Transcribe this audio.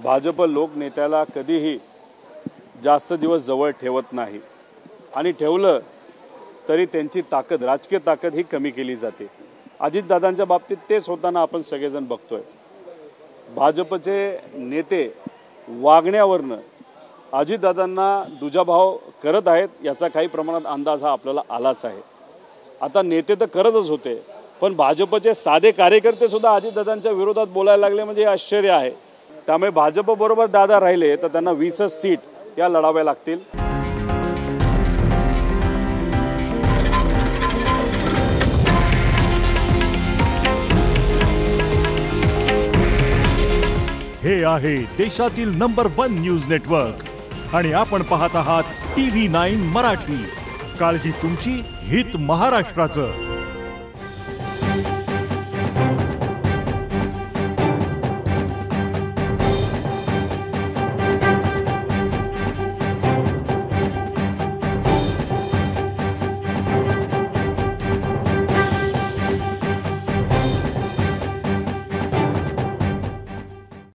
भाजप लोकनेत्याला कधीही जास्त दिवस जवळ ठेवत नाही आणि ठेवलं तरी त्यांची ताकद, राजकीय ताकद ही कमी केली जाते। अजितदादांच्या बाबतीत तेच होताना आपण सगळेजण बघतोय। भाजपचे नेते वागण्यावरनं अजितदादांना दुजाभाव करत आहेत याचा काही प्रमाणात अंदाज हा आपल्याला आलाच आहे। आता नेते तर करतच होते, पण भाजपचे साधे कार्यकर्ते सुद्धा अजितदादांच्या विरोधात बोलायला लागले म्हणजे आश्चर्य आहे। त्यामुळे भाजप बरोबर दादा राहिले तर त्यांना 20 सीट या लढाव्या लागतील। हे आहे देशातील नंबर 1 न्यूज नेटवर्क आणि आपण पाहत आहात TV9 मराठी। काळजी तुमची, हित महाराष्ट्राचं।